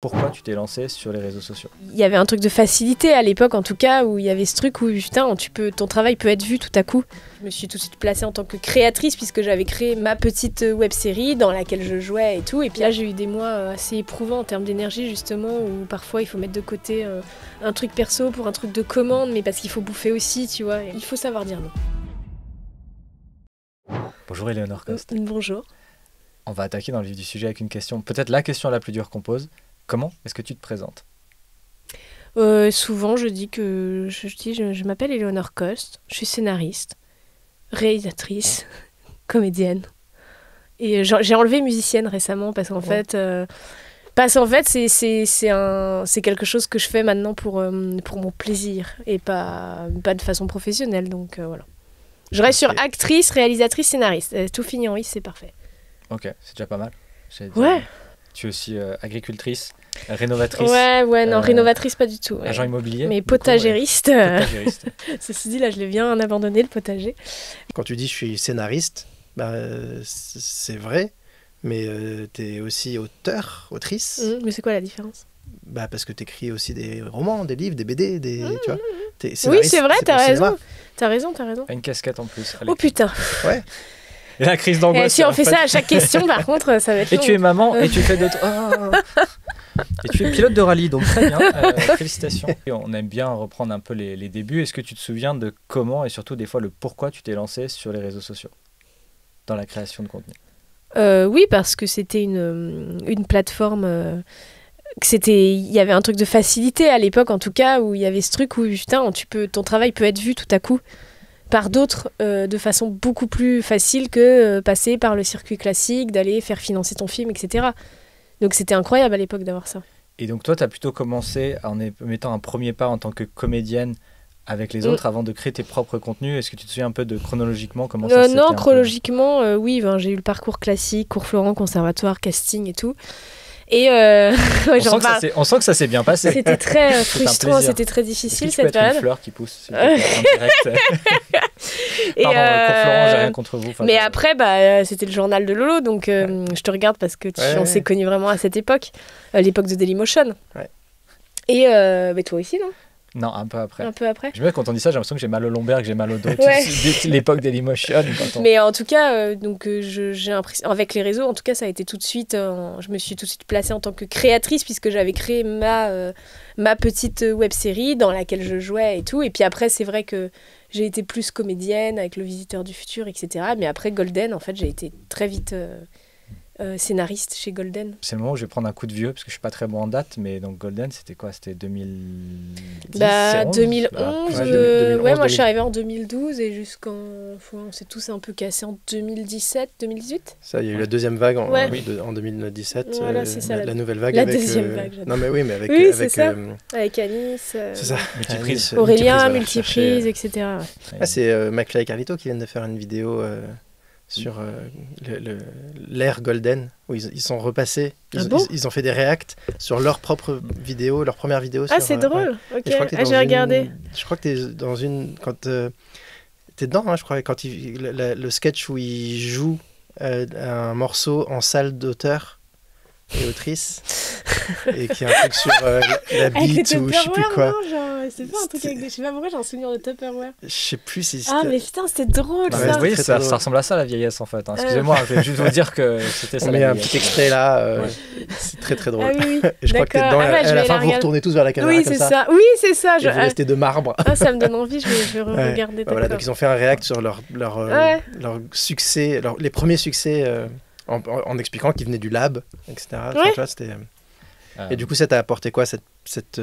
Pourquoi tu t'es lancé sur les réseaux sociaux? Il y avait un truc de facilité à l'époque, en tout cas, où il y avait ce truc où putain, ton travail peut être vu tout à coup. Je me suis tout de suite placée en tant que créatrice puisque j'avais créé ma petite web-série dans laquelle je jouais et tout. Et puis là, j'ai eu des mois assez éprouvants en termes d'énergie justement, où parfois il faut mettre de côté un truc perso pour un truc de commande, mais parce qu'il faut bouffer aussi, tu vois. Il faut savoir dire non. Bonjour Éléonore Coste. Bonjour. On va attaquer dans le vif du sujet avec une question, peut-être la question la plus dure qu'on pose. Comment est-ce que tu te présentes? Souvent, je dis que je m'appelle Éléonore Coste, je suis scénariste, réalisatrice, comédienne. Et j'ai enlevé musicienne récemment parce qu'en fait, c'est quelque chose que je fais maintenant pour mon plaisir et pas de façon professionnelle. Donc voilà. Je reste sur actrice, réalisatrice, scénariste. Tout fini en « i », c'est parfait. Ok, c'est déjà pas mal. Ouais. Tu es aussi agricultrice, rénovatrice. Ouais, non, rénovatrice pas du tout. Ouais. Agent immobilier. Mais potagériste. Potagériste. Ceci dit, là, je l'ai bien abandonné, le potager. Quand tu dis je suis scénariste, c'est vrai, mais tu es aussi autrice. Mais c'est quoi la différence? Parce que tu écris aussi des romans, des livres, des BD, tu vois. Oui, c'est vrai, t'as raison. T'as raison. Une casquette en plus. Oh putain. Ouais. Et la crise d'angoisse. Si on fait ça à chaque question, par contre, ça va être long. Et tu es maman, et tu fais d'autres... Et tu es pilote de rallye, donc très bien. Félicitations. Et on aime bien reprendre un peu les débuts. Est-ce que tu te souviens de comment, et surtout des fois le pourquoi tu t'es lancé sur les réseaux sociaux, dans la création de contenu? Oui, parce que c'était une plateforme... il y avait un truc de facilité à l'époque, en tout cas, où il y avait ce truc où putain, ton travail peut être vu tout à coup par d'autres de façon beaucoup plus facile que passer par le circuit classique, d'aller faire financer ton film, etc. Donc c'était incroyable à l'époque d'avoir ça. Et donc toi, tu as plutôt commencé en mettant un premier pas en tant que comédienne avec les autres avant de créer tes propres contenus. Est-ce que tu te souviens un peu de chronologiquement comment ça s'était Non, chronologiquement, oui, j'ai eu le parcours classique, cours Florent, conservatoire, casting et tout. Et on sent que ça s'est bien passé. C'était très frustrant, c'était très difficile cette période. Une fleur qui pousse en direct. Pardon, cours Florent, j'ai rien contre vous. Mais après, c'était le journal de Lolo, donc je te regarde parce que on s'est connus vraiment à cette époque, l'époque de Dailymotion. Ouais. Et mais toi aussi, non? Non, un peu après. Un peu après. Je me dis, quand on dit ça, j'ai l'impression que j'ai mal au lombaire, que j'ai mal au dos. L'époque Dailymotion. Mais en tout cas, j'ai l'impression, avec les réseaux, en tout cas, ça a été tout de suite. Je me suis tout de suite placée en tant que créatrice puisque j'avais créé ma petite web-série dans laquelle je jouais et tout. Et puis après, c'est vrai que j'ai été plus comédienne avec Le Visiteur du Futur, etc. Mais après Golden, en fait, j'ai été très vite scénariste chez Golden. C'est le moment où je vais prendre un coup de vieux parce que je suis pas très bon en date, mais donc Golden, c'était quoi? C'était 2010, 2011. Ouais, moi je suis arrivée en 2012 et on s'est tous un peu cassés en 2017, 2018. Ça, il y a eu la deuxième vague en 2017. Voilà, c'est ça. La nouvelle vague. La avec, deuxième vague. Non, mais oui, mais avec. Oui, avec c'est ça. Avec Anis. C'est ça. Multiprise. Aurélien, Multiprise, etc. Ouais. C'est McFly et Carlito qui viennent de faire une vidéo sur l'ère Golden, où ils sont repassés, ils ont fait des reacts sur leur propre vidéo, leur première vidéo. C'est drôle, ok, j'ai regardé. Je crois que t'es dans quand t'es dedans, hein, je crois, quand le sketch où ils jouent un morceau en salle d'auteur et autrice, et qui est un truc sur la bite ou je sais plus quoi. C'est pas un truc avec des... Je sais pas pourquoi j'ai un souvenir de Tupperware. Je sais plus si c'était... Ah mais putain, c'était drôle ça. Vous voyez, ça ressemble à ça la vieillesse en fait. Excusez-moi, je vais juste vous dire que c'était ça. On met un petit extrait là, c'est très très drôle. Ah oui, et je crois que t'es dedans, à la fin vous retournez tous vers la caméra comme ça. Oui, c'est ça. Et vous restez de marbre. Ça me donne envie, je vais regarder. Voilà, donc ils ont fait un react sur leur succès, les premiers succès... En expliquant qu'ils venaient du lab, etc. Ouais. Enfin, et du coup, ça t'a apporté quoi, cette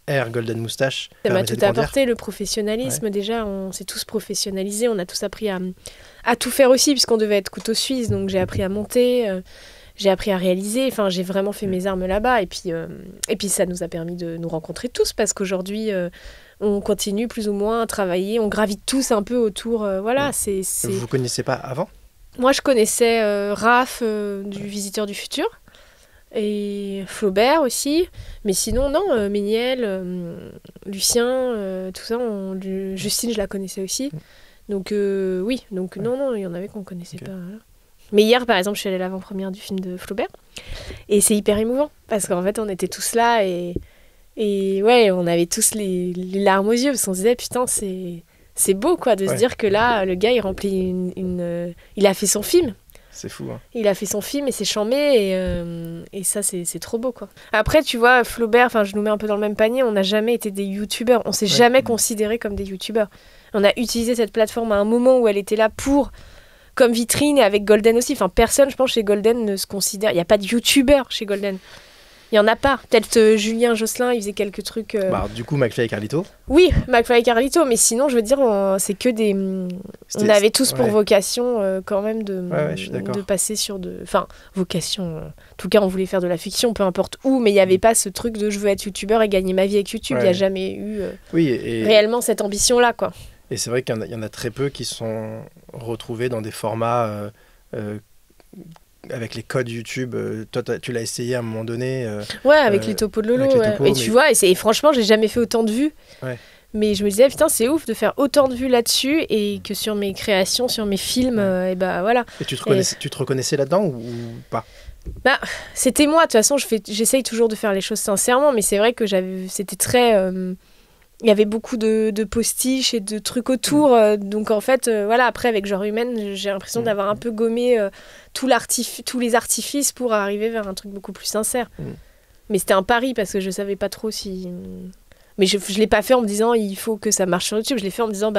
ère Golden Moustache? Ça m'a tout apporté, le professionnalisme. Ouais. Déjà, on s'est tous professionnalisés, on a tous appris à tout faire aussi, puisqu'on devait être couteau suisse. Donc j'ai appris à monter, j'ai appris à réaliser. Enfin, j'ai vraiment fait mes armes là-bas. Et puis ça nous a permis de nous rencontrer tous, parce qu'aujourd'hui... on continue plus ou moins à travailler, on gravite tous un peu autour. Voilà, c'est... Vous vous connaissez pas avant? Moi, je connaissais Raph du Visiteur du Futur et Flaubert aussi. Mais sinon, non, Méniel, Lucien, tout ça, Justine, je la connaissais aussi. Donc, oui. Donc, non, il y en avait qu'on connaissait pas. Voilà. Mais hier, par exemple, je suis allée à l'avant-première du film de Flaubert. Et c'est hyper émouvant. Parce qu'en fait, on était tous là et ouais, on avait tous les larmes aux yeux. Parce qu'on se disait, putain, c'est beau, quoi, de se dire que là, le gars, il remplit il a fait son film. C'est fou, hein. Il a fait son film et c'est chambé et ça, c'est trop beau, quoi. Après, tu vois, Flaubert, je nous mets un peu dans le même panier, on n'a jamais été des youtubeurs. On s'est jamais considérés comme des youtubeurs. On a utilisé cette plateforme à un moment où elle était là comme vitrine et avec Golden aussi. Personne, je pense, chez Golden ne se considère... Il n'y a pas de youtubeur chez Golden. Il n'y en a pas. Peut-être Julien Josselin, il faisait quelques trucs... Du coup, McFly et Carlito. Oui, McFly et Carlito, mais sinon, je veux dire, c'est que des... On avait tous pour vocation quand même de passer sur de... vocation... En tout cas, on voulait faire de la fiction, peu importe où, mais il n'y avait pas ce truc de je veux être youtubeur et gagner ma vie avec YouTube. Il n'y a jamais eu réellement cette ambition-là, quoi. Et c'est vrai qu'il y en a très peu qui sont retrouvés dans des formats avec les codes YouTube. Toi, tu l'as essayé à un moment donné. Avec les topos de Lolo. Et tu vois, et franchement, j'ai jamais fait autant de vues. Ouais. Mais je me disais, putain, c'est ouf de faire autant de vues là-dessus et que sur mes créations, sur mes films, et voilà. Et tu te reconnaissais là-dedans ou pas? C'était moi. De toute façon, j'essaye toujours de faire les choses sincèrement, mais c'est vrai que c'était très... Il y avait beaucoup de postiches et de trucs autour. Donc, en fait, après, avec Genre Humaine, j'ai l'impression d'avoir un peu gommé tous les artifices pour arriver vers un truc beaucoup plus sincère. Mais c'était un pari parce que je savais pas trop si... Mais je ne l'ai pas fait en me disant il faut que ça marche sur YouTube. Je l'ai fait en me disant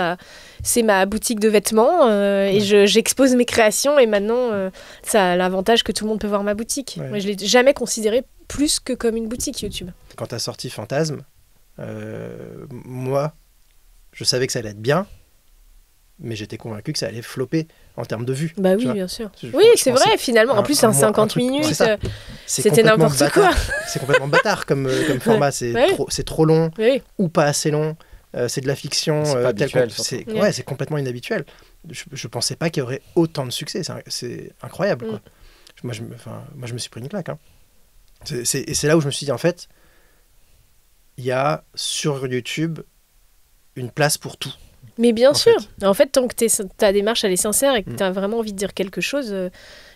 c'est ma boutique de vêtements et j'expose mes créations et maintenant ça a l'avantage que tout le monde peut voir ma boutique. Ouais. Moi, je ne l'ai jamais considéré plus que comme une boutique YouTube. Quand tu as sorti Fantasme, moi, je savais que ça allait être bien, mais j'étais convaincu que ça allait flopper en termes de vues. Bah oui, bien sûr. C'est vrai, finalement. En plus, c'est un 50 minutes. C'était n'importe quoi. C'est complètement bâtard comme format. C'est trop long ou pas assez long. C'est de la fiction. C'est pas habituel. C'est complètement inhabituel. Je pensais pas qu'il y aurait autant de succès. C'est incroyable, quoi. Moi, je me suis pris une claque. Hein. Et c'est là où je me suis dit, en fait, il y a sur YouTube une place pour tout. Mais bien sûr. En fait, tant que ta démarche elle est sincère et que tu as vraiment envie de dire quelque chose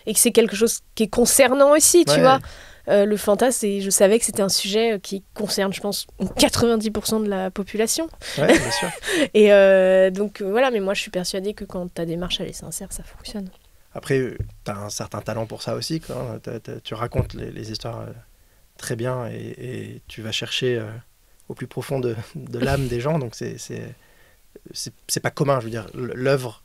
et que c'est quelque chose qui est concernant aussi, tu vois. Le fantasme, je savais que c'était un sujet qui concerne, je pense, 90% de la population. Ouais, bien sûr. Et donc, voilà, mais moi, je suis persuadée que quand ta démarche elle est sincère, ça fonctionne. Après, tu as un certain talent pour ça aussi, quoi. Tu racontes les histoires très bien et tu vas chercher au plus profond de l'âme des gens, donc c'est pas commun. Je veux dire, l'œuvre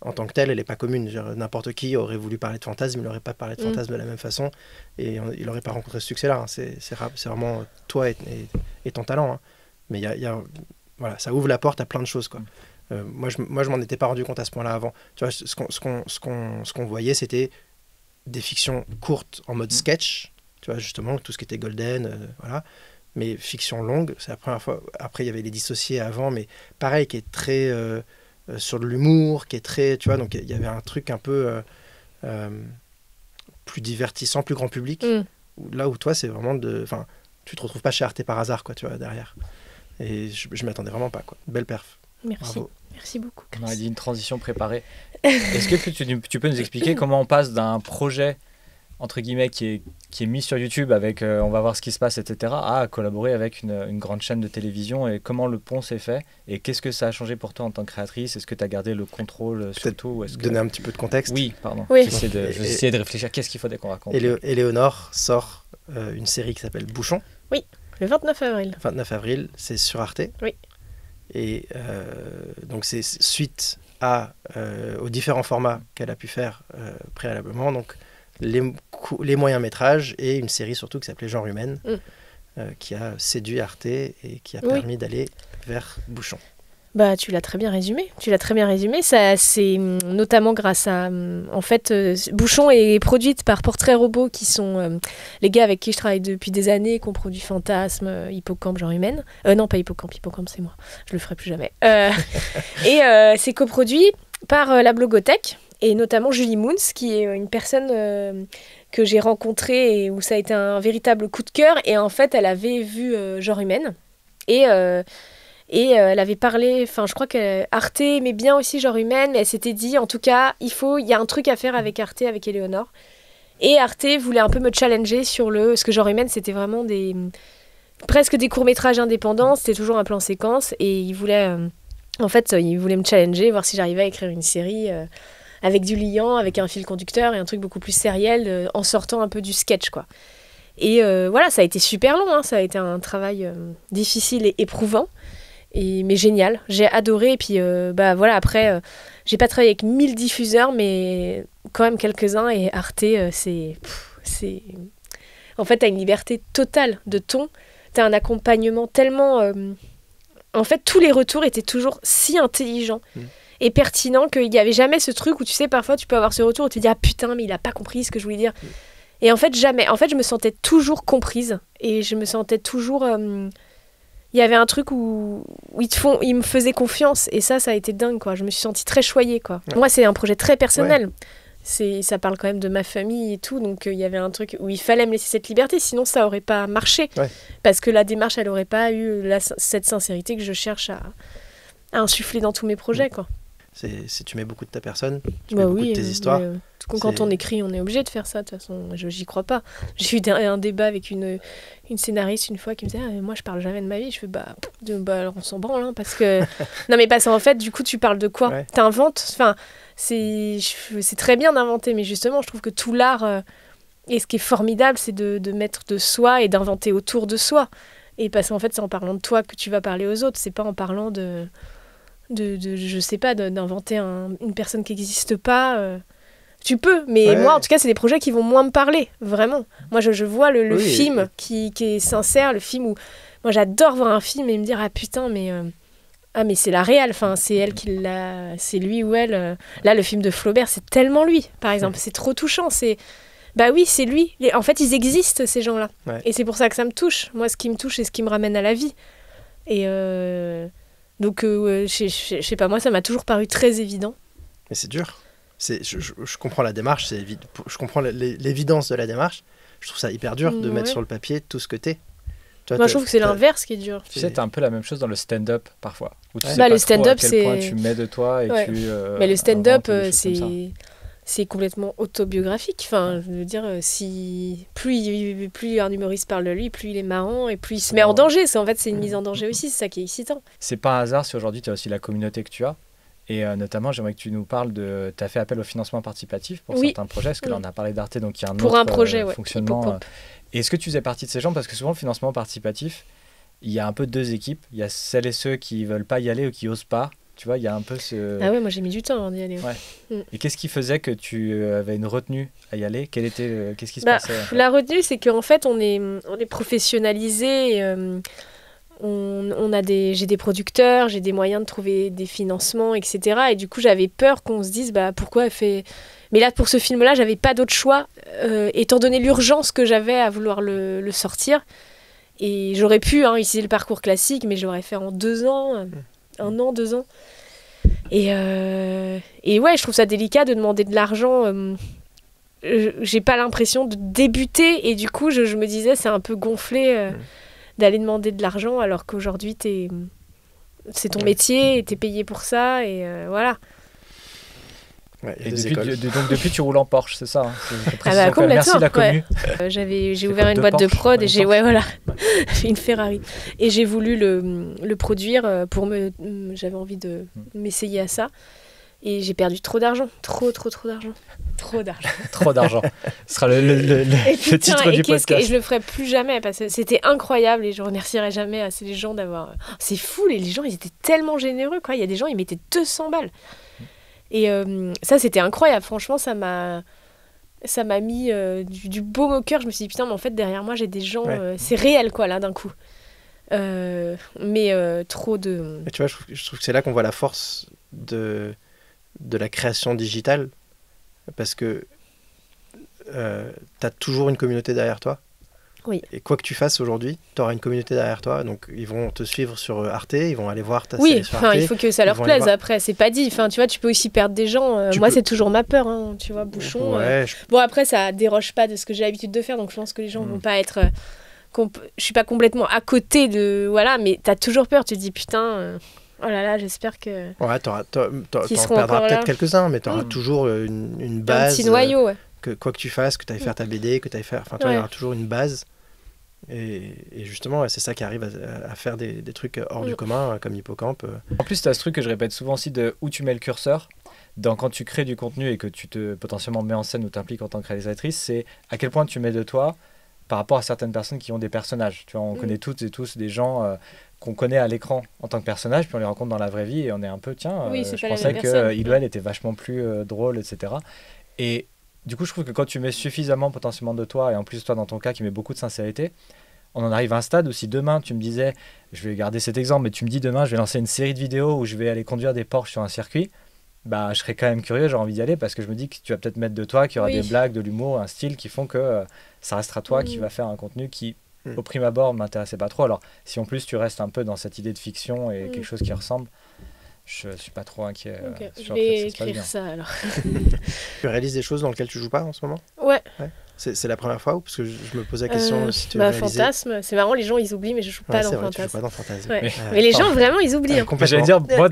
en tant que telle, elle est pas commune. N'importe qui aurait voulu parler de fantasme, il n'aurait pas parlé de fantasme de la même façon et il n'aurait pas rencontré ce succès-là. Hein. C'est vraiment toi et ton talent. Hein. Mais voilà, ça ouvre la porte à plein de choses, quoi. Moi, je m'en étais pas rendu compte à ce point-là avant. Tu vois, ce qu'on voyait, c'était des fictions courtes en mode sketch. Tu vois, justement, tout ce qui était Golden, voilà. Mais fiction longue, c'est la première fois. Après, il y avait Les Dissociés avant, mais pareil, qui est très sur de l'humour, qui est très, tu vois, donc il y avait un truc un peu plus divertissant, plus grand public. Là où toi, c'est vraiment tu te retrouves pas chez Arte par hasard, quoi, tu vois, derrière. Et je m'attendais vraiment pas, quoi. Belle perf. Merci. Bravo. Merci beaucoup, Chris. On a dit une transition préparée. Est-ce que tu peux nous expliquer comment on passe d'un projet entre guillemets qui est mis sur YouTube avec on va voir ce qui se passe, etc., à collaborer avec une grande chaîne de télévision, et comment le pont s'est fait et qu'est-ce que ça a changé pour toi en tant que créatrice? Est-ce que tu as gardé le contrôle sur tout, ou est-ce que... Donner un petit peu de contexte. Oui, pardon. Oui. J'essayais de réfléchir, qu'est-ce qu'il faudrait qu'on raconte. Éléonore sort une série qui s'appelle Bouchon. Oui, le 29 avril. 29 avril, c'est sur Arte. Oui. Et donc c'est suite aux différents formats qu'elle a pu faire préalablement, donc les moyens métrages et une série surtout qui s'appelait Genre Humaine, qui a séduit Arte et qui a permis d'aller vers Bouchon. Bah, tu l'as très bien résumé. Ça, c'est notamment grâce à... En fait, Bouchon est produite par Portrait Robot, qui sont les gars avec qui je travaille depuis des années, qui ont produit Fantasme, Hippocampe, Genre Humaine. Non, pas Hippocampe, c'est moi. Je le ferai plus jamais. Et c'est coproduit par la Blogothèque, et notamment Julie Moons, qui est une personne que j'ai rencontrée et où ça a été un véritable coup de cœur. Et en fait, elle avait vu Genre Humaine. Et elle avait parlé, je crois qu'Arte aimait bien aussi Genre Humaine, mais elle s'était dit, en tout cas, il y a un truc à faire avec Arte, avec Éléonore. Et Arte voulait un peu me challenger sur parce que Genre Humaine, c'était vraiment presque des courts-métrages indépendants, c'était toujours un plan séquence, et il voulait me challenger, voir si j'arrivais à écrire une série avec du liant, avec un fil conducteur et un truc beaucoup plus sériel, en sortant un peu du sketch, quoi. Et voilà, ça a été super long, hein, ça a été un travail difficile et éprouvant. Mais génial, j'ai adoré. Et puis après, j'ai pas travaillé avec 1000 diffuseurs, mais quand même quelques-uns. Et Arte, c'est... En fait, t'as une liberté totale de ton. T'as un accompagnement tellement... En fait, tous les retours étaient toujours si intelligents et pertinents qu'il n'y avait jamais ce truc où, tu sais, parfois, tu peux avoir ce retour où tu te dis « Ah putain, mais il a pas compris ce que je voulais dire. » Et en fait, jamais. En fait, je me sentais toujours comprise. Et je me sentais toujours... Il y avait un truc où ils me faisaient confiance, et ça a été dingue, quoi. Je me suis sentie très choyée, quoi. Ouais. Moi, c'est un projet très personnel. Ouais. Ça parle quand même de ma famille et tout, donc il y avait un truc où il fallait me laisser cette liberté, sinon ça aurait pas marché. Ouais. Parce que la démarche, elle aurait pas eu cette sincérité que je cherche à insuffler dans tous mes projets, quoi. Si tu mets beaucoup de ta personne, tu mets beaucoup de tes histoires. Quand on écrit, on est obligé de faire ça, de toute façon. J'y crois pas. J'ai eu un débat avec une scénariste une fois qui me disait moi je parle jamais de ma vie. Je fais alors on s'en branle, hein, parce que non, mais parce qu'en fait du coup tu parles de quoi? T'inventes. Enfin, c'est très bien d'inventer, mais justement je trouve que tout l'art et ce qui est formidable, c'est de mettre de soi et d'inventer autour de soi. Et parce qu'en fait c'est en parlant de toi que tu vas parler aux autres. C'est pas en parlant de je sais pas, d'inventer une personne qui n'existe pas. Tu peux, mais moi en tout cas c'est des projets qui vont moins me parler, vraiment. Moi je vois le film qui est sincère, le film où moi j'adore voir un film et me dire ah putain mais c'est la réal, enfin c'est elle qui l'a, c'est lui ou elle. Là le film de Flaubert c'est tellement lui par exemple, c'est trop touchant, c'est c'est lui. En fait ils existent ces gens-là, et c'est pour ça que ça me touche. Moi ce qui me touche c'est ce qui me ramène à la vie. Et donc je sais pas, moi ça m'a toujours paru très évident. Mais c'est dur. Je comprends la démarche, je comprends l'évidence de la démarche. Je trouve ça hyper dur de mettre sur le papier tout ce que t'es. Moi je trouve que c'est l'inverse qui est dur. Tu sais, t'as un peu la même chose dans le stand-up parfois. Où tu sais le pas stand-up, trop à quel point tu mets de toi et mais le stand-up c'est complètement autobiographique. Enfin, je veux dire, plus un humoriste parle de lui, plus il est marrant et plus il se met en danger. En fait, c'est une mise en danger aussi, c'est ça qui est excitant. C'est pas un hasard si aujourd'hui tu as aussi la communauté que tu as. Et notamment, j'aimerais que tu nous parles de... Tu as fait appel au financement participatif pour certains projets, parce que là, on a parlé d'Arte, donc il y a un projet, fonctionnement. Et est-ce que tu faisais partie de ces gens? Parce que souvent, le financement participatif, il y a un peu deux équipes. Il y a celles et ceux qui veulent pas y aller ou qui osent pas. Tu vois, il y a un peu ce... Ah ouais, moi j'ai mis du temps avant d'y aller. Et qu'est-ce qui faisait que tu avais une retenue à y aller? Qu'est-ce qui se passait en fait? La retenue, c'est qu'en fait, on est professionnalisé. J'ai des producteurs, j'ai des moyens de trouver des financements, etc. Et du coup, j'avais peur qu'on se dise, pourquoi elle fait... Mais là, pour ce film-là, j'avais pas d'autre choix, étant donné l'urgence que j'avais à vouloir le sortir. Et j'aurais pu utiliser le parcours classique, mais j'aurais fait en 2 ans, 1 an, 2 ans. Et ouais, je trouve ça délicat de demander de l'argent. J'ai pas l'impression de débuter, et du coup, je me disais, c'est un peu gonflé... d'aller demander de l'argent alors qu'aujourd'hui c'est ton métier et t'es payé pour ça, et voilà. Et depuis tu roules en Porsche, c'est ça, complètement. Merci la commu. J'ai ouvert une boîte de prod et j'ai une Ferrari, et j'ai voulu le produire j'avais envie de m'essayer à ça, et j'ai perdu trop d'argent, trop d'argent. Trop d'argent. Ce sera le titre du podcast. Et je le ferai plus jamais, parce que c'était incroyable et je remercierai jamais assez les gens d'avoir... C'est fou, les gens, ils étaient tellement généreux, quoi. Il y a des gens, ils mettaient 200 balles. Et ça, c'était incroyable. Franchement, ça m'a mis du baume au cœur. Je me suis dit, putain, mais en fait, derrière moi, j'ai des gens... c'est réel, quoi, là, d'un coup. Trop de... Mais tu vois, je trouve que c'est là qu'on voit la force de la création digitale. Parce que t'as toujours une communauté derrière toi. Oui. Et quoi que tu fasses aujourd'hui, t'auras une communauté derrière toi. Donc ils vont te suivre sur Arte, ils vont aller voir ta série sur Arte. Il faut que ça leur plaise après, c'est pas dit. Enfin, tu vois, tu peux aussi perdre des gens. C'est toujours ma peur, tu vois, Bouchon. Bon, après, ça déroge pas de ce que j'ai l'habitude de faire, donc je pense que les gens vont pas être je suis pas complètement à côté de voilà, mais t'as toujours peur. Tu te dis putain, oh là là, j'espère que Ouais, t'en seront perdras encore là. peut-être quelques-uns, mais t'auras toujours une base. Un petit noyau, ouais. Que quoi que tu fasses, que tu ailles faire ta BD, que tu ailles faire. Enfin, toi, il y aura toujours une base. Et justement, ouais, c'est ça qui arrive à faire des trucs hors du commun, comme Hippocampe. En plus, tu as ce truc que je répète souvent aussi de où tu mets le curseur. Quand tu crées du contenu et que tu te potentiellement mets en scène ou t'impliques en tant que réalisatrice, c'est à quel point tu mets de toi par rapport à certaines personnes qui ont des personnages. Tu vois, on connaît toutes et tous des gens qu'on connaît à l'écran en tant que personnage, puis on les rencontre dans la vraie vie et on est un peu, tiens, Oui, c'est je pas la pensais même qu'il personne. ou elle était vachement plus drôle, etc. Et du coup, je trouve que quand tu mets suffisamment potentiellement de toi, et en plus toi dans ton cas qui met beaucoup de sincérité, on en arrive à un stade où si demain tu me disais, je vais garder cet exemple, mais tu me dis demain je vais lancer une série de vidéos où je vais aller conduire des Porsche sur un circuit, bah je serais quand même curieux, j'ai envie d'y aller parce que je me dis que tu vas peut-être mettre de toi, qu'il y aura Oui. des blagues, de l'humour, un style qui font que ça restera toi qui va faire un contenu qui au prime abord m'intéressait pas trop. Alors si en plus tu restes un peu dans cette idée de fiction et quelque chose qui ressemble, je suis pas trop inquiet. Je vais écrire ça alors. Tu réalises des choses dans lesquelles tu joues pas en ce moment? Ouais. C'est la première fois ou parce que je me pose la question si tu réalises. Fantasme, c'est marrant, les gens ils oublient, mais je joue pas dans vrai, Fantasme. tu joues pas dans Fantasme. Ouais. Mais les gens vraiment ils oublient. J'allais dire, moi,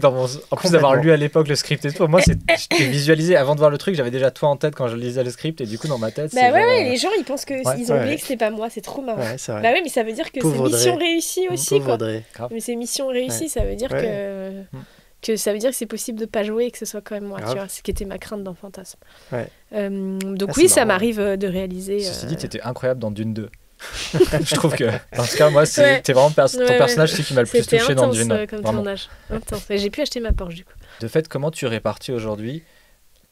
en plus d'avoir lu à l'époque le script et tout, moi j'étais visualisé avant de voir le truc, j'avais déjà toi en tête quand je lisais le script et du coup dans ma tête. Bah ouais, les gens ils pensent qu'ils ont oublié que c'était pas moi, c'est trop marrant. Ouais, c'est vrai. Bah ouais, mais ça veut dire que c'est mission réussie aussi quoi. Mais c'est mission réussie, ça veut dire que ça veut dire que c'est possible de pas jouer et que ce soit quand même moi, tu vois, ce qui était ma crainte dans Fantasme. Donc oui, ça m'arrive de réaliser. Ceci dit, t'étais incroyable dans Dune 2. Je trouve que, en tout cas, moi, t'es vraiment ton personnage qui m'a le plus touché dans Dune. C'était intense comme tournage. J'ai pu acheter ma Porsche du coup. De fait, comment tu répartis aujourd'hui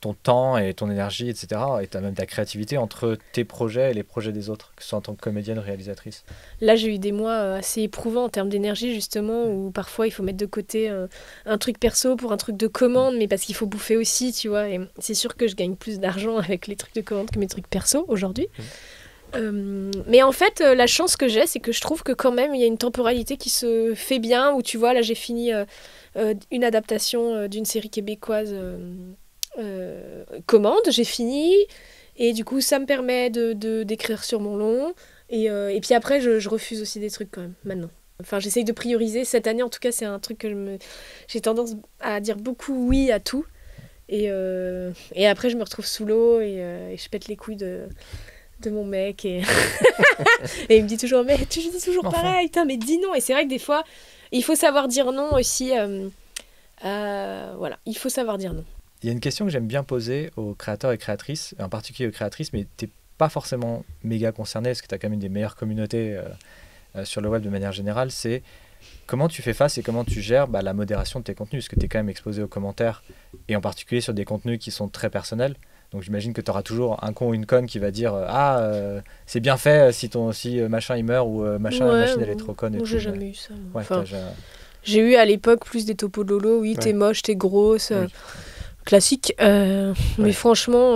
ton temps et ton énergie, etc., et même ta créativité entre tes projets et les projets des autres, que ce soit en tant que comédienne ou réalisatrice? Là, j'ai eu des mois assez éprouvants en termes d'énergie, justement, où parfois il faut mettre de côté un truc perso pour un truc de commande, mais parce qu'il faut bouffer aussi, tu vois. Et c'est sûr que je gagne plus d'argent avec les trucs de commande que mes trucs perso aujourd'hui. Mais en fait, la chance que j'ai, c'est que je trouve que quand même, il y a une temporalité qui se fait bien, où tu vois, là, j'ai fini une adaptation d'une série québécoise commande, j'ai fini, et du coup, ça me permet d'écrire sur mon long, et puis après, je refuse aussi des trucs quand même, maintenant. Enfin, j'essaye de prioriser. Cette année, en tout cas, c'est un truc que j'ai tendance à dire beaucoup oui à tout, et après, je me retrouve sous l'eau, et je pète les couilles de mon mec et il me dit toujours mais tu dis toujours pareil, mais dis non. Et c'est vrai que des fois il faut savoir dire non aussi, voilà, il faut savoir dire non. Il y a une question que j'aime bien poser aux créateurs et créatrices, en particulier aux créatrices, mais t'es pas forcément méga concerné parce que tu as quand même une des meilleures communautés sur le web de manière générale, c'est comment tu fais face et comment tu gères la modération de tes contenus, parce que tu es quand même exposé aux commentaires et en particulier sur des contenus qui sont très personnels. Donc j'imagine que tu auras toujours un con ou une conne qui va dire c'est bien fait si machin il meurt ou machin la machine elle est trop conne. J'ai jamais eu ça. Ouais, j'ai eu à l'époque plus des topos de Lolo, oui, t'es moche, t'es grosse, classique. Mais franchement,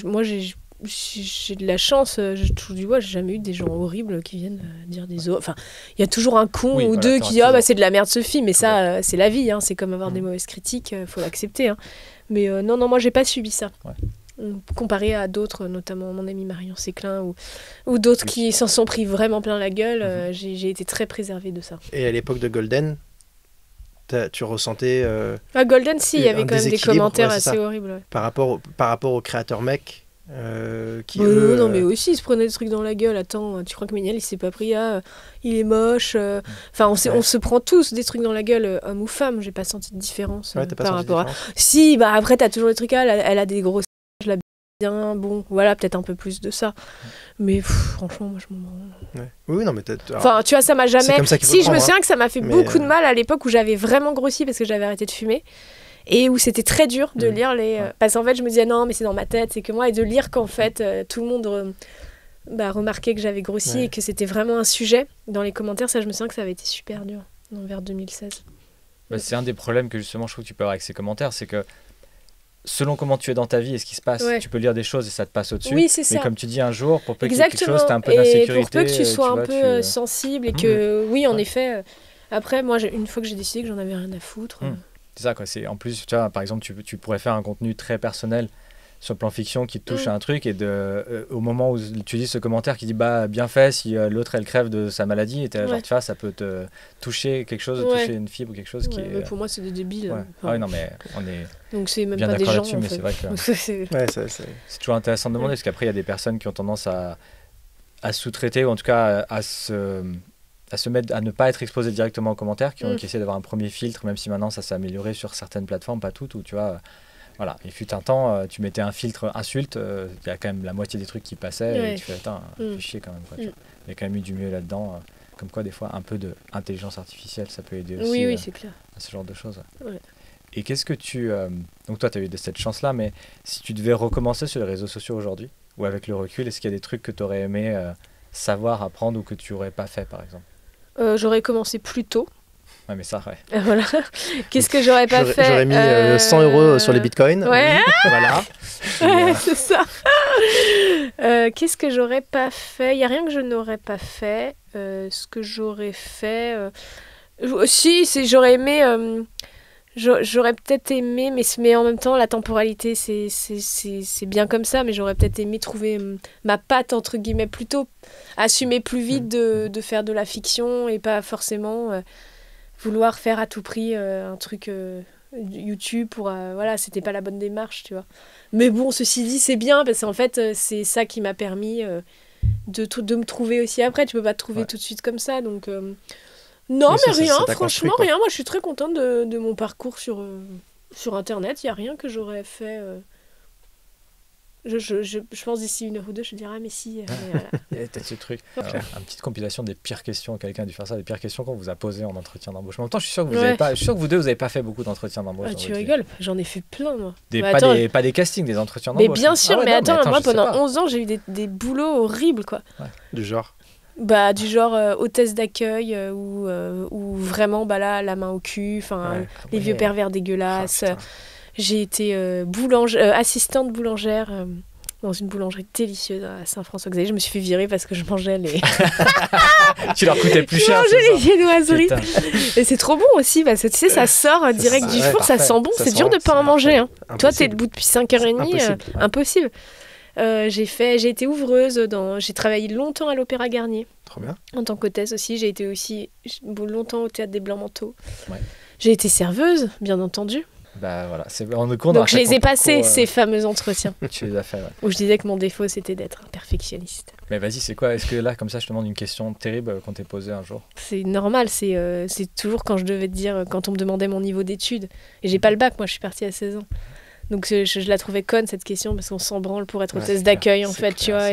moi j'ai de la chance, j'ai toujours dit j'ai jamais eu des gens horribles qui viennent dire des autres. Enfin, il y a toujours un con ou deux qui disent c'est de la merde ce film, mais ça c'est la vie, c'est comme avoir des mauvaises critiques, faut l'accepter. Mais non, moi j'ai pas subi ça. Comparé à d'autres, notamment mon ami Marion Séclin ou d'autres qui s'en sont pris vraiment plein la gueule, j'ai été très préservée de ça. Et à l'époque de Golden, tu ressentais à Golden, si, il y avait quand même des commentaires assez horribles. Par rapport aux créateurs mecs qui non, mais aussi ils se prenaient des trucs dans la gueule. Attends, tu crois que Méniel il s'est pas pris il est moche, enfin on se prend tous des trucs dans la gueule, homme ou femme. J'ai pas senti de différence par rapport à si après t'as toujours les trucs elle a des grosses, je la bien, bon voilà, peut-être un peu plus de ça, mais franchement moi je m'en branle. Oui, non mais enfin tu vois, ça m'a jamais, si je me souviens que ça m'a fait beaucoup de mal à l'époque où j'avais vraiment grossi parce que j'avais arrêté de fumer. Et où c'était très dur de lire les... Parce qu'en fait, je me disais, non, mais c'est dans ma tête, c'est que moi. Et de lire qu'en fait, tout le monde remarquait que j'avais grossi et que c'était vraiment un sujet. Dans les commentaires, ça, je me souviens que ça avait été super dur, vers 2016. C'est un des problèmes que justement, je trouve que tu peux avoir avec ces commentaires, c'est que selon comment tu es dans ta vie et ce qui se passe, tu peux lire des choses et ça te passe au-dessus. Oui, c'est ça. Mais comme tu dis, un jour, pour peu qu'il y ait quelque chose, t'as un peu d'insécurité. Et pour peu que tu sois un peu sensible et que, oui, en effet... Après, moi, une fois que j'ai décidé que j'en avais rien à foutre... C'est ça, quoi. En plus, tu vois, par exemple, tu pourrais faire un contenu très personnel sur le plan fiction qui te touche à un truc et au moment où tu dis ce commentaire qui dit bah bien fait si l'autre elle crève de sa maladie et genre tu vois ça peut te toucher quelque chose, toucher une fibre ou quelque chose qui est... Pour moi c'est des débiles. Ouais. Ah oui non mais on est donc c'est même bien pas des d'accord gens là-dessus en mais fait. c'est vrai que c'est toujours intéressant de demander parce qu'après il y a des personnes qui ont tendance à sous-traiter ou en tout cas à se mettre à ne pas être exposé directement aux commentaires qui essaient d'avoir un premier filtre même si maintenant ça s'est amélioré sur certaines plateformes pas toutes où tu vois voilà, il fut un temps, tu mettais un filtre insulte, il y a quand même la moitié des trucs qui passaient et tu fais attends, fais chier quand même. Quoi, il y a quand même eu du mieux là-dedans, comme quoi des fois un peu d'intelligence artificielle ça peut aider aussi c'est clair. À ce genre de choses. Ouais. Et qu'est-ce que tu... donc toi tu as eu cette chance-là, mais si tu devais recommencer sur les réseaux sociaux aujourd'hui, ou avec le recul, est-ce qu'il y a des trucs que tu aurais aimé savoir, apprendre ou que tu n'aurais pas fait par exemple? J'aurais commencé plus tôt. Ouais, mais ça, Voilà. Qu'est-ce que j'aurais pas fait? J'aurais mis 100 € sur les bitcoins. Ouais. Voilà. C'est ça. Qu'est-ce que j'aurais pas fait? Il n'y a rien que je n'aurais pas fait. Ce que j'aurais fait... Si, j'aurais aimé... J'aurais peut-être aimé, mais en même temps, la temporalité, c'est bien comme ça, mais j'aurais peut-être aimé trouver ma patte, entre guillemets, plutôt assumer plus vite de faire de la fiction et pas forcément vouloir faire à tout prix un truc YouTube pour... voilà, c'était pas la bonne démarche, tu vois. Mais bon, ceci dit, c'est bien, parce qu'en fait, c'est ça qui m'a permis de me trouver aussi après. Tu peux pas te trouver tout de suite comme ça, donc... Non, mais rien, franchement, rien. Moi, je suis très contente de mon parcours sur Internet. Il n'y a rien que j'aurais fait. Je pense d'ici 1 heure ou 2, je dirais, ah, mais si. Il y a peut-être ce truc. Une petite compilation des pires questions. Quelqu'un a dû faire ça, des pires questions qu'on vous a posées en entretien d'embauche. En même temps, je suis sûr que vous deux, vous n'avez pas fait beaucoup d'entretiens d'embauche. Ah, tu rigoles, j'en ai fait plein, moi. Pas des castings, des entretiens d'embauche. Mais bien sûr, mais attends, moi, pendant 11 ans, j'ai eu des boulots horribles, quoi. Ouais. Du genre du genre hôtesse d'accueil ou vraiment là la main au cul, les vieux pervers dégueulasses. J'ai été assistante boulangère dans une boulangerie délicieuse à Saint-François-Xavier. Je me suis fait virer parce que je mangeais les... Tu leur coûtais plus cher. Je mangeais les viennoiseries. Et c'est trop bon aussi parce que tu sais, ça sort direct du four, ça sent bon. C'est dur de pas en manger. Hein. Toi, t'es debout depuis 5h30. Impossible. J'ai été ouvreuse, j'ai travaillé longtemps à l'Opéra Garnier. Trop bien. En tant qu'hôtesse aussi, j'ai été aussi longtemps au Théâtre des Blancs-Manteaux. Ouais. J'ai été serveuse, bien entendu. Voilà, donc je les ai passés, ces fameux entretiens. Tu les as fait, ouais. Où je disais que mon défaut, c'était d'être un perfectionniste. Mais vas-y, c'est quoi? Est-ce que là, comme ça, je te demande une question terrible qu'on t'ait posée un jour? C'est normal, c'est toujours quand je devais te dire, quand on me demandait mon niveau d'études. Et j'ai pas le bac, moi je suis partie à 16 ans. Donc je la trouvais conne cette question parce qu'on s'en branle pour être hôtesse d'accueil en fait, tu vois.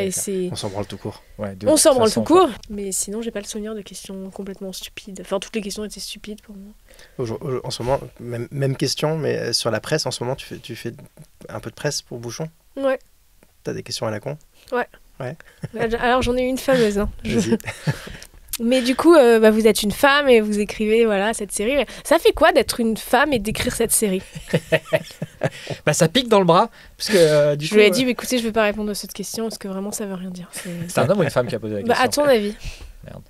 On s'en branle tout court. On s'en branle tout court. Mais sinon, j'ai pas le souvenir de questions complètement stupides. Enfin, toutes les questions étaient stupides pour moi. En ce moment, même question, mais sur la presse, en ce moment, tu fais un peu de presse pour Bouchon? Ouais. T'as des questions à la con? Ouais. Alors j'en ai eu une fameuse. Hein. Mais du coup, vous êtes une femme et vous écrivez cette série. Ça fait quoi d'être une femme et d'écrire cette série? Ça pique dans le bras. Parce que, je lui ai dit, écoutez, je ne vais pas répondre à cette question parce que vraiment, ça ne veut rien dire. C'est un homme ou une femme qui a posé la question? À ton avis. Merde.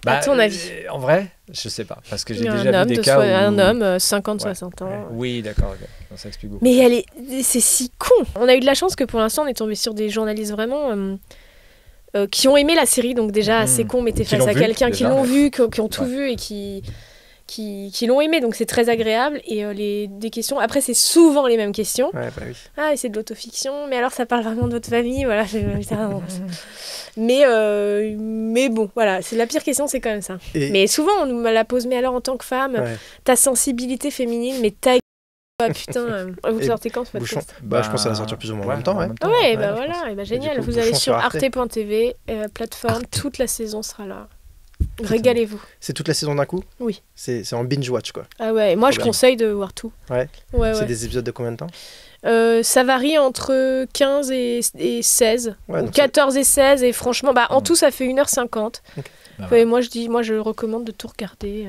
À ton avis. En vrai, je sais pas. Parce que j'ai déjà vu des cas où... Un homme, 50-60 ans. Ouais. Oui, d'accord. Okay. Ça explique beaucoup. Mais c'est si con. On a eu de la chance que pour l'instant, on est tombé sur des journalistes vraiment... qui ont aimé la série, donc déjà c'est con, mais t'es face à quelqu'un qui l'ont vu, qui ont tout vu et qui l'ont aimé, donc c'est très agréable. Et des questions, après c'est souvent les mêmes questions. Ah, et c'est de l'autofiction, mais alors ça parle vraiment de votre famille, voilà. Mais bon, voilà, c'est la pire question, c'est quand même ça. Mais souvent on nous la pose, mais alors en tant que femme, ta sensibilité féminine, mais ta... Ah putain, vous sortez quand ce podcast? Je pense que ça va sortir plus ou moins en même temps. Voilà, génial. Vous allez sur arte.tv, plateforme, toute la saison sera là. Régalez-vous. C'est toute la saison d'un coup? Oui. C'est en binge-watch, quoi. Ah ouais, moi je conseille de voir tout. Ouais. C'est des épisodes de combien de temps? Ça varie entre 15 et 16. Ou 14 et 16, et franchement, en tout ça fait 1h50. Okay. Moi je recommande de tout regarder.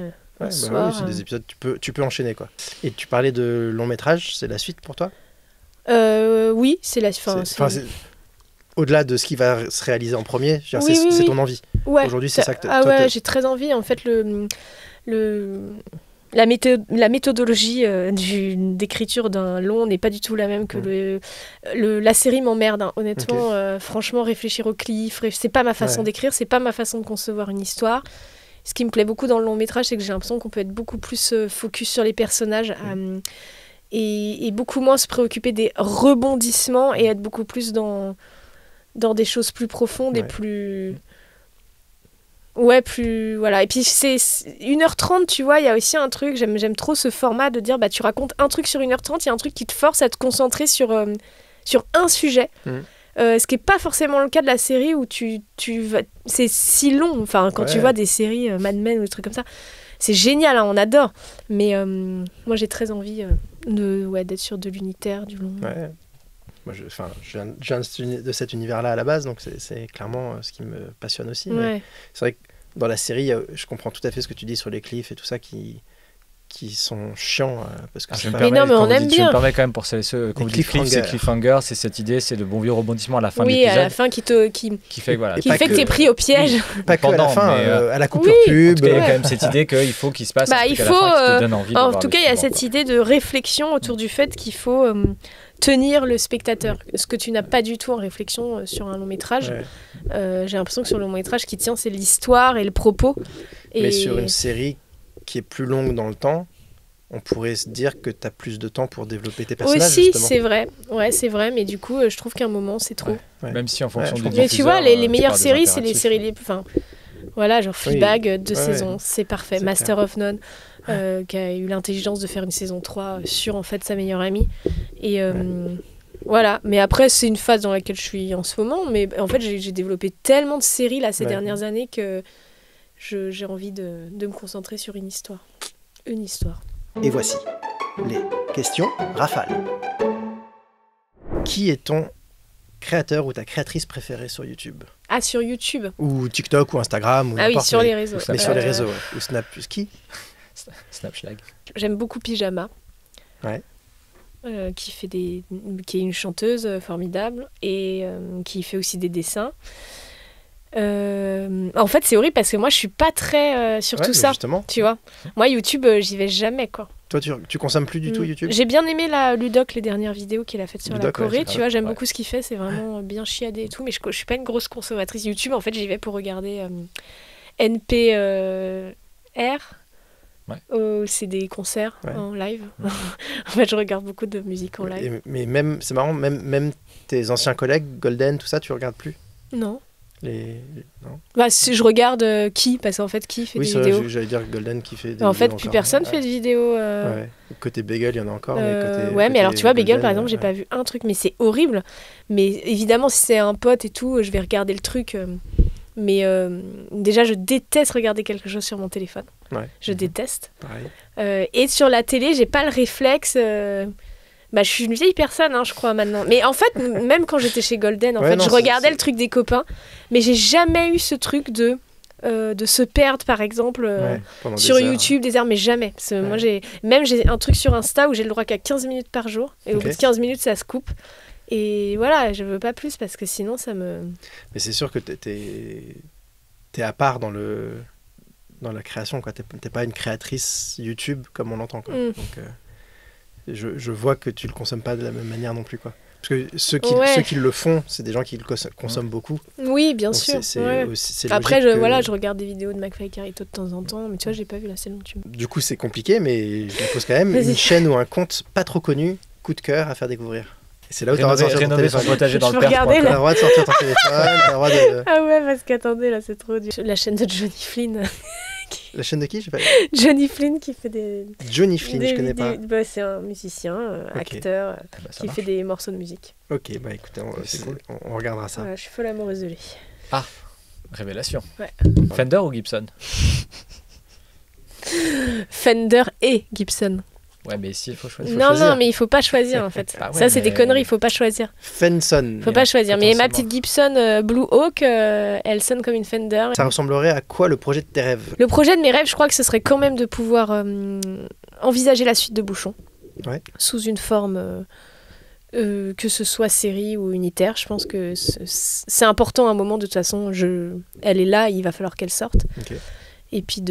C'est des épisodes, tu peux enchaîner, quoi. Et tu parlais de long métrage, c'est la suite pour toi? Oui, c'est la fin. Au-delà de ce qui va se réaliser en premier, c'est ton envie. Ouais. Aujourd'hui, c'est ça que ouais, j'ai très envie. En fait, la méthodologie d'écriture d'un long n'est pas du tout la même que la série m'emmerde, hein. Honnêtement. Franchement, réfléchir au cliff, c'est pas ma façon d'écrire, c'est pas ma façon de concevoir une histoire. Ce qui me plaît beaucoup dans le long métrage, c'est que j'ai l'impression qu'on peut être beaucoup plus focus sur les personnages et beaucoup moins se préoccuper des rebondissements et être beaucoup plus dans des choses plus profondes et plus... Ouais, plus... Voilà. Et puis, c'est 1h30, tu vois, il y a aussi un truc, j'aime trop ce format de dire, tu racontes un truc sur 1h30, il y a un truc qui te force à te concentrer sur un sujet. Ce qui n'est pas forcément le cas de la série où c'est si long. Enfin, quand tu vois des séries Mad Men ou des trucs comme ça, c'est génial, hein, on adore. Mais moi, j'ai très envie d'être sur de l'unitaire, du long. Ouais. Moi, je viens de cet univers-là à la base, donc c'est clairement ce qui me passionne aussi. Mais c'est vrai que dans la série, je comprends tout à fait ce que tu dis sur les cliffs et tout ça qui sont chiants parce que mais on aime bien. Je me permets quand même pour ceux qu'on dit cliffhanger, c'est cette idée, c'est le bon vieux rebondissement à la fin de l'épisode. Oui, à la fin qui fait que t'es pris au piège. Pas que à la fin, à la coupure pub. En tout cas, il y a quand même cette idée qu'il faut qu'il se passe un truc à la fin qui te donne envie de en voir tout cas, il y a cette idée de réflexion autour du fait qu'il faut tenir le spectateur. Ce que tu n'as pas du tout en réflexion sur un long métrage. J'ai l'impression que sur le long métrage, ce qui tient, c'est l'histoire et le propos. Mais sur une série qui est plus longue dans le temps, on pourrait se dire que tu as plus de temps pour développer tes personnages. Aussi, justement. c'est vrai. Ouais, c'est vrai, mais du coup, je trouve qu'à un moment, c'est trop. Même si en fonction du diffuseur... Mais tu vois, les meilleures séries, c'est les séries les plus... Enfin, voilà, genre Fleabag, 2 saisons, c'est parfait. Master of None, qui a eu l'intelligence de faire une saison 3 sur, en fait, sa meilleure amie. Et... Voilà, mais après c'est une phase dans laquelle je suis en ce moment, mais en fait j'ai développé tellement de séries là ces dernières années que j'ai envie de me concentrer sur une histoire. Une histoire. Et voici les questions rafales. Qui est ton créateur ou ta créatrice préférée sur YouTube ? Ah, sur YouTube ? Ou TikTok ou Instagram ou oui, sur les réseaux. Mais sur les réseaux, ou Snap. Qui ? Snapchat. J'aime beaucoup Pyjama. Qui est une chanteuse formidable et qui fait aussi des dessins. En fait, c'est horrible parce que moi, je suis pas très sur tout ça. Justement. Tu vois, moi, YouTube, j'y vais jamais, quoi. Toi, tu consommes plus du tout YouTube ? J'ai bien aimé Ludoc, les dernières vidéos qu'il a faites sur la Corée. Tu vois, j'aime beaucoup ce qu'il fait. C'est vraiment bien chiadé et tout. Mais je suis pas une grosse consommatrice YouTube. En fait, j'y vais pour regarder NPR. C'est des concerts en live. En fait, je regarde beaucoup de musique en live. Mais même, c'est marrant, même tes anciens collègues, Golden, tout ça, tu regardes plus ? Non. Non. Je regarde qui, parce qu'en fait, qui fait des vidéos ? Oui, j'allais dire Golden qui fait des en fait, vidéos plus encore. personne fait de vidéos. Côté Bagel, il y en a encore. Mais alors tu vois, Bagel, par exemple, j'ai pas vu un truc, mais c'est horrible. Mais évidemment, si c'est un pote et tout, je vais regarder le truc. Mais déjà, je déteste regarder quelque chose sur mon téléphone. Je déteste. Pareil. Et sur la télé, j'ai pas le réflexe. Je suis une vieille personne, je crois, maintenant. Mais en fait, même quand j'étais chez Golden, je regardais le truc des copains. Mais j'ai jamais eu ce truc de se perdre, par exemple, sur YouTube, des heures, mais jamais. Parce que moi, j'ai un truc sur Insta où j'ai le droit qu'à 15 minutes par jour. Et au bout de 15 minutes, ça se coupe. Et voilà, je veux pas plus parce que sinon ça me... Mais c'est sûr que t'es à part dans la création, quoi. T'es pas une créatrice YouTube comme on l'entend, quoi. Donc je vois que tu le consommes pas de la même manière non plus, quoi. Parce que ceux qui le font, c'est des gens qui le consomment beaucoup. Oui, bien sûr. C'est après, je regarde des vidéos de McFly et Carito de temps en temps, mais tu vois, j'ai pas vu la scène YouTube. Du coup, c'est compliqué, mais je me pose quand même une chaîne ou un compte pas trop connu, coup de cœur à faire découvrir. Et c'est là où tu as le droit de sortir ton téléphone. Potager dans le Tu as le droit de sortir ton téléphone, t'as le droit de... Ah ouais, parce qu'attendez, là, c'est trop dur. La chaîne de Johnny Flynn. La chaîne de qui, je sais pas. Johnny Flynn qui fait des... Johnny Flynn, je connais pas. C'est un musicien, acteur, qui fait des morceaux de musique. Ok, écoutez, on regardera ça. Je suis folle amoureuse de lui. Ah, révélation. Ouais. Fender ou Gibson ? Fender et Gibson. Ouais, mais ici, il faut choisir. Non, mais il faut pas choisir, en fait. Ça, c'est des conneries, il faut pas choisir. Fenson. Faut pas choisir. Mais ma petite Gibson Blue Hawk, elle sonne comme une Fender. Ça ressemblerait à quoi le projet de tes rêves ? Le projet de mes rêves, je crois que ce serait quand même de pouvoir envisager la suite de Bouchon. Sous une forme... que ce soit série ou unitaire, je pense que c'est important à un moment. De toute façon, elle est là, il va falloir qu'elle sorte. Et puis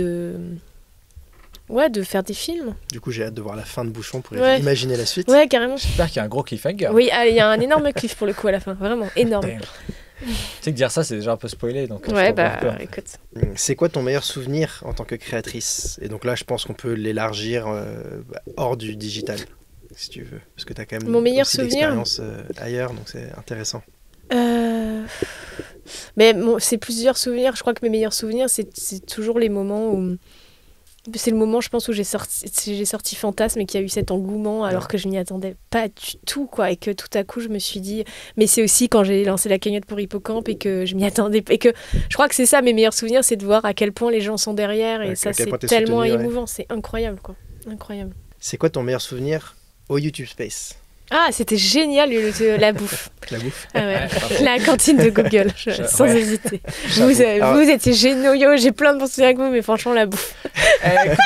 Ouais, de faire des films. Du coup, j'ai hâte de voir la fin de Bouchon pour Ouais. imaginer la suite. Ouais, carrément. J'espère qu'il y a un gros cliffhanger. Oui, il y a un énorme cliff pour le coup à la fin, vraiment énorme. Damn. Tu sais que dire ça, c'est déjà un peu spoilé. Donc, Ouais, je comprends bah pas. écoute. C'est quoi ton meilleur souvenir en tant que créatrice? Et donc là, je pense qu'on peut l'élargir hors du digital, si tu veux. Parce que tu as quand même Mon meilleur aussi souvenir d'expérience ailleurs, donc c'est intéressant. Mais c'est plusieurs souvenirs. Je crois que mes meilleurs souvenirs, c'est toujours les moments où. C'est le moment, je pense, où j'ai sorti Fantasme et qu'il y a eu cet engouement alors que je m'y attendais pas du tout, quoi. Et que tout à coup, je me suis dit. Mais c'est aussi quand j'ai lancé la cagnotte pour Hippocampe et que je m'y attendais pas. Et que je crois que c'est ça, mes meilleurs souvenirs, c'est de voir à quel point les gens sont derrière. Et ça, c'est tellement émouvant. C'est incroyable, quoi. Incroyable. C'est quoi ton meilleur souvenir au YouTube Space? Ah, c'était génial, la bouffe. La bouffe. Ah ouais. La cantine de Google, sans hésiter. Vous étiez géniaux, j'ai plein de bons souvenirs avec vous, mais franchement, la bouffe.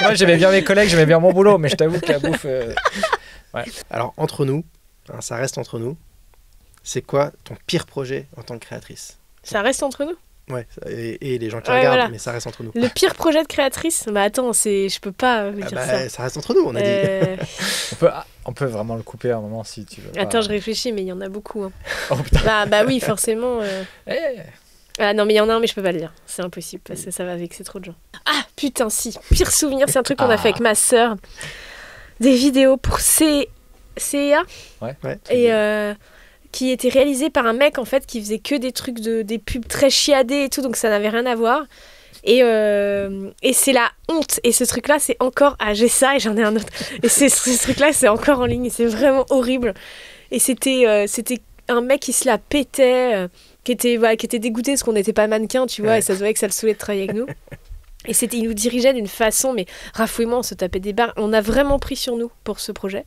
Moi, j'aimais bien mes collègues, j'aimais bien mon boulot, mais je t'avoue que la bouffe... Ouais. Alors, entre nous, ça reste entre nous, c'est quoi ton pire projet en tant que créatrice? Ça reste entre nous? Ouais, et les gens qui regardent, voilà. Mais ça reste entre nous. Le pire projet de créatrice? Bah attends, je peux pas dire ça. Ça reste entre nous, on a dit. On peut vraiment le couper à un moment si tu veux. Attends, je réfléchis, mais il y en a beaucoup. Hein. Oh putain. Bah oui, forcément. Hey. Ah non, mais il y en a un, mais je peux pas le dire. C'est impossible, parce que ça va vexer trop de gens. Ah putain, si. Pire souvenir, c'est un truc qu'on a fait avec ma sœur. Des vidéos pour CEA. Ouais. Et qui était réalisé par un mec, en fait, qui faisait que des trucs, des pubs très chiadés et tout, donc ça n'avait rien à voir. Et c'est la honte. Et ce truc-là, c'est encore... Ah, j'ai ça et j'en ai un autre. Et ce truc-là, c'est encore en ligne. Et c'est vraiment horrible. Et c'était un mec qui se la pétait, qui était dégoûté parce qu'on n'était pas mannequin, tu vois. Ouais. Et ça se voyait que ça le saoulait de travailler avec nous. Et il nous dirigeait d'une façon, mais rafouillement, on se tapait des barres. On a vraiment pris sur nous pour ce projet.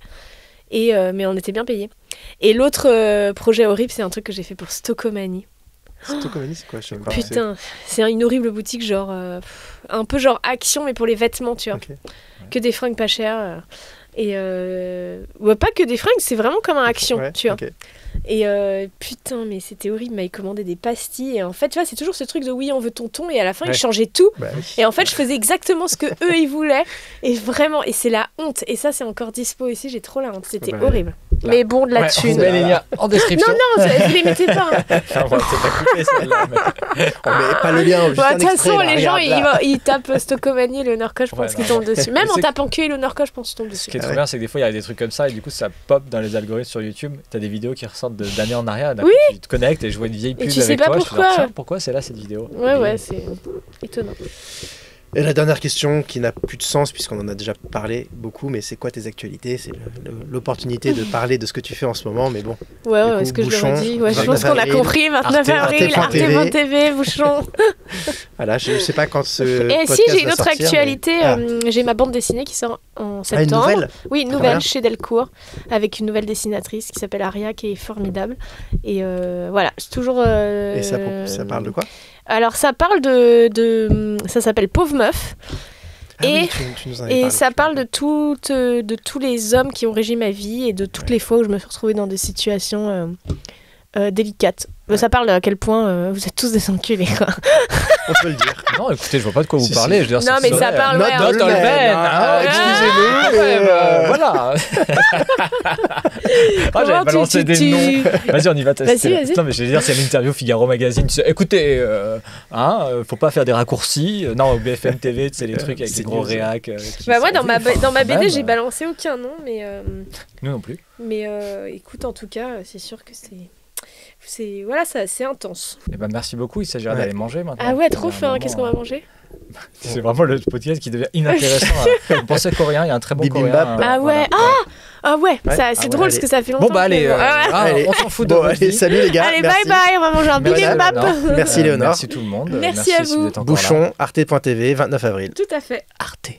Mais on était bien payés. Et l'autre projet horrible, c'est un truc que j'ai fait pour Stockomanie. Stockomanie, c'est quoi? Je sais pas. Putain, c'est une horrible boutique, genre un peu genre Action, mais pour les vêtements, tu vois. Okay. Que des fringues pas chères. Ouais, pas que des fringues, c'est vraiment comme un Action, tu vois. Okay. Et putain, mais c'était horrible, il m'avait commandé des pastilles. Et en fait, tu vois, c'est toujours ce truc de oui, on veut tonton. Et à la fin, ils changeaient tout. Bah, oui. Et en fait, je faisais exactement ce que eux ils voulaient. Et vraiment, et c'est la honte. Et ça, c'est encore dispo ici, j'ai trop la honte. C'était horrible. Là. Mais bon, de la thune. On met les liens en description. Non, vous les mettez pas. On va peut-être couper celle-là. On met pas le lien. De toute façon, les gens, ils tapent Stockomanie et Léonore Coche, je pense qu'ils tombent dessus. Même en tapant que Léonore Coche, je pense qu'ils tombent dessus. Ce qui est trop bien, c'est que des fois, il y a des trucs comme ça. Et du coup, ça pop dans les algorithmes sur YouTube. T'as des vidéos qui ressortent d'années en arrière. Oui. Tu te connectes et je vois une vieille pub avec toi. Tu sais pas pourquoi. Pourquoi c'est là cette vidéo? Ouais, c'est étonnant. Et la dernière question qui n'a plus de sens puisqu'on en a déjà parlé beaucoup, mais c'est quoi tes actualités? C'est l'opportunité de parler de ce que tu fais en ce moment, mais bon. Ouais, est-ce que je l'aurais dit? Ouais, je pense qu'on a compris. 29 avril, Arte.tv, Bouchon. Voilà, je sais pas quand ce. Et si, j'ai une autre actualité. J'ai ma bande dessinée qui sort en septembre. Une nouvelle? Oui, une nouvelle chez Delcourt, avec une nouvelle dessinatrice qui s'appelle Aria, qui est formidable. Et voilà, c'est toujours. Et ça parle de quoi? Alors ça parle ça s'appelle Pauvre Meuf. Et ça parle de tous les hommes qui ont régi ma vie et de toutes les fois où je me suis retrouvée dans des situations délicates. Ça parle à quel point vous êtes tous des enculés, quoi. On peut le dire. Non, écoutez, je vois pas de quoi vous parlez. Je veux dire, non, mais ça parle. Not all men. Excusez-nous. Voilà. J'avais balancé des noms. Vas-y, on y va tester. Vas-y. Non, mais je veux dire, c'est l'interview Figaro Magazine. Écoutez, faut pas faire des raccourcis. Non, BFM TV, c'est les trucs avec les gros réacs. Moi, dans ma BD, j'ai balancé aucun nom, mais. Nous non plus. Mais écoute, en tout cas, c'est sûr que voilà, c'est intense. Eh ben, merci beaucoup, il s'agirait d'aller manger maintenant. Ah ouais, trop faim, qu'est-ce qu'on va manger? C'est vraiment le podcast qui devient inintéressant. Vous pensez coréen, il y a un très bon coréen. Ah ouais, c'est drôle parce que ça fait longtemps. Bon bah allez, on s'en fout de bon, allez, salut les gars. Allez, bye bye, on va manger un bibimbap. Merci Léonore. Merci tout le monde. Merci à vous. Bouchon, Arte.tv, 29 avril. Tout à fait. Arte.